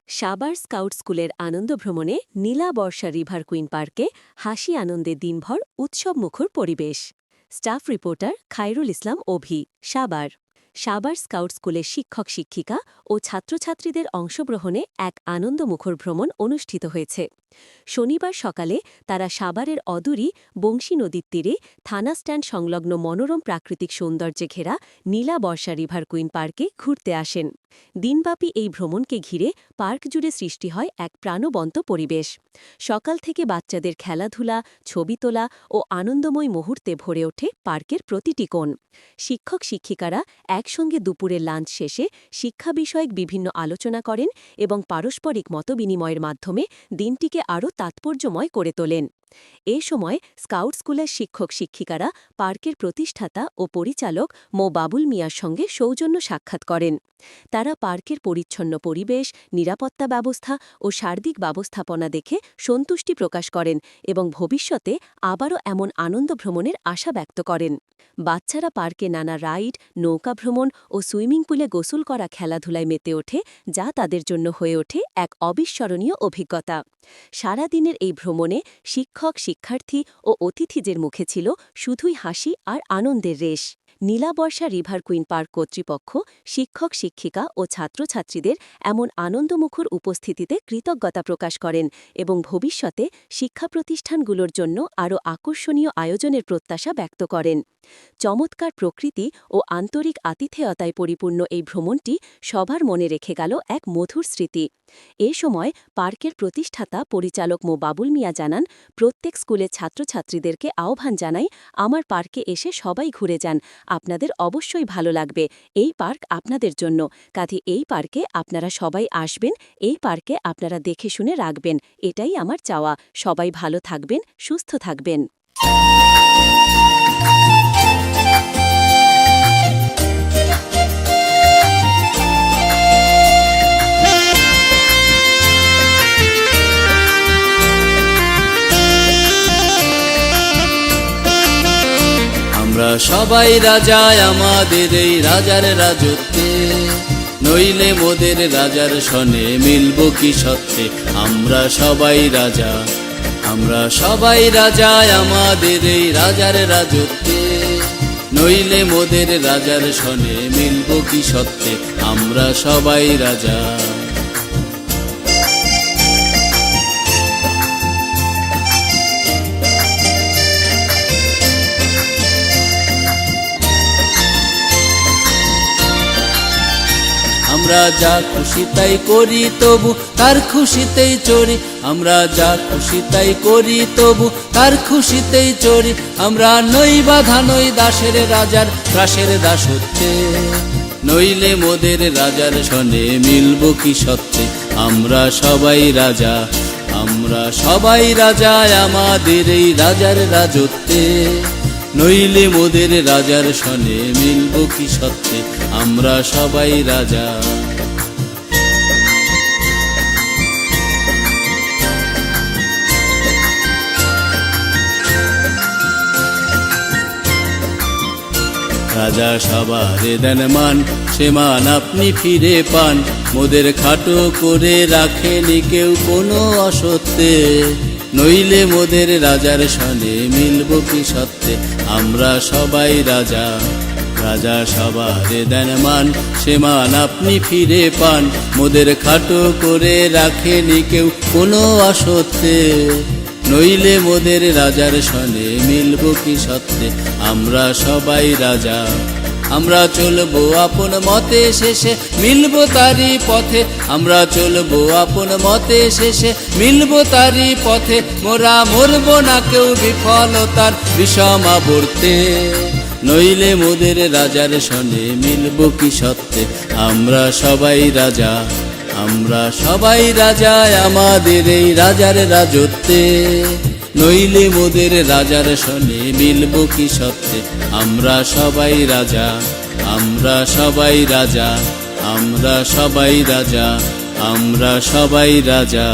সাবার স্কাউট স্কুলের আনন্দ ভ্রমণে নীলা বর্ষা রিভার কুইন পার্কে হাসি আনন্দে দিনভর উৎসবমুখর পরিবেশ। স্টাফ রিপোর্টার খায়রুল ইসলাম অভি, সাবার। সাবার স্কাউট স্কুলের শিক্ষক শিক্ষিকা ও ছাত্রছাত্রীদের অংশগ্রহণে এক আনন্দমুখর ভ্রমণ অনুষ্ঠিত হয়েছে। শনিবার সকালে তারা সাভারের অদূরি বংশী নদীর তীরে থানা স্ট্যান্ড সংলগ্ন মনোরম প্রাকৃতিক সৌন্দর্যে ঘেরা নীলা বর্ষা রিভার কুইন পার্কে ঘুরতে আসেন। দিনব্যাপী এই ভ্রমণকে ঘিরে পার্ক জুড়ে সৃষ্টি হয় এক প্রাণবন্ত পরিবেশ। সকাল থেকে বাচ্চাদের খেলাধুলা, ছবি তোলা ও আনন্দময় মুহূর্তে ভরে ওঠে পার্কের প্রতিটি কোণ। শিক্ষক শিক্ষিকারা একসঙ্গে দুপুরের লাঞ্চ শেষে শিক্ষা বিষয়ক বিভিন্ন আলোচনা করেন এবং পারস্পরিক মতবিনিময়ের মাধ্যমে দিনটিকে আরও তাৎপর্যময় করে তোলেন। এ সময় স্কাউট স্কুলের শিক্ষক শিক্ষিকারা পার্কের প্রতিষ্ঠাতা ও পরিচালক মো বাবুল মিয়ার সঙ্গে সৌজন্য সাক্ষাৎ করেন। তারা পার্কের পরিচ্ছন্ন পরিবেশ, নিরাপত্তা ব্যবস্থা ও সার্বিক ব্যবস্থাপনা দেখে সন্তুষ্টি প্রকাশ করেন এবং ভবিষ্যতে আবারও এমন আনন্দ ভ্রমণের আশা ব্যক্ত করেন। বাচ্চারা পার্কে নানা রাইড, নৌকা ভ্রমণ ও সুইমিং পুলে গোসল করা খেলাধুলায় মেতে ওঠে, যা তাদের জন্য হয়ে ওঠে এক অবিস্মরণীয় অভিজ্ঞতা। সারাদিনের এই ভ্রমণে শিক্ষক, শিক্ষার্থী ও অতিথিদের মুখে ছিল শুধুই হাসি আর আনন্দের রেশ। নীলা বর্ষা রিভার কুইন পার্ক কর্তৃপক্ষ শিক্ষক শিক্ষিকা ও ছাত্রছাত্রীদের এমন আনন্দমুখর উপস্থিতিতে কৃতজ্ঞতা প্রকাশ করেন এবং ভবিষ্যতে শিক্ষা প্রতিষ্ঠানগুলোর জন্য আরও আকর্ষণীয় আয়োজনের প্রত্যাশা ব্যক্ত করেন। চমৎকার প্রকৃতি ও আন্তরিক আতিথেয়তায় পরিপূর্ণ এই ভ্রমণটি সবার মনে রেখে গেল এক মধুর স্মৃতি। এ সময় পার্কের প্রতিষ্ঠাতা পরিচালক মো বাবুল মিয়া জানান, প্রত্যেক স্কুলের ছাত্রছাত্রীদেরকে আহ্বান জানাই, আমার পার্কে এসে সবাই ঘুরে যান, আপনাদের অবশ্যই ভালো লাগবে। এই পার্ক আপনাদের জন্য, কাজে এই পার্কে আপনারা সবাই আসবেন, এই পার্কে আপনারা দেখে শুনে রাখবেন, এটাই আমার চাওয়া। সবাই ভালো থাকবেন, সুস্থ থাকবেন। আমরা সবাই রাজা আমাদের এই রাজার রাজত্বে, নইলে মোদের রাজার সনে মিলব কি সত্যে। আমরা সবাই রাজা, আমরা সবাই রাজা আমাদের এই রাজার রাজত্বে, নইলে মোদের রাজার সনে মিলব কি সত্যে। আমরা সবাই রাজা। আমরা যা খুশি তাই করি তবু তার খুশিতেই চড়ি, আমরা যা খুশি তাই করি তবু তার খুশিতেই চড়ি। আমরা নই বাধা, নই দাসের রাজার ত্রাসের দাসত্বে, নইলে মোদের রাজার সনে মিলব কি সত্যে। আমরা সবাই রাজা, আমরা সবাই রাজা আমাদের এই রাজার রাজত্বে, নইলে মোদের রাজার সনে মিলব কি সত্যে। আমরা সবাই রাজা। রাজা সবারে দেন মান, সে মান আপনি ফিরে পান, মোদের খাটো করে রাখেনি কেউ কোনো অসত্যে, নইলে মোদের রাজার সনে মিলব কি সত্যে। আমরা সবাই রাজা, রাজা সবারে দেন মান, সে মান আপনি ফিরে পান, মোদের খাটো করে রাখেনি কেউ কোনো অসত্যে, নইলে মোদের রাজার সনে মিলব কি সত্যে। আমরা সবাই রাজা। আমরা চলবো আপন মতে, শেষে মিলব তারি পথে, আমরা চলবো আপন মতে, শেষে মিলব তারি পথে। মোরা মরব না কেউ বিফলতার বিষমাবর্তে, নইলে মোদের রাজার সনে মিলব কি সত্যে। আমরা সবাই রাজা, আমরা সবাই রাজা আমাদের এই রাজার রাজত্বে, নইলে মোদের রাজার সনে মিলব কি সত্যে। আমরা সবাই রাজা, আমরা সবাই রাজা, আমরা সবাই রাজা, আমরা সবাই রাজা।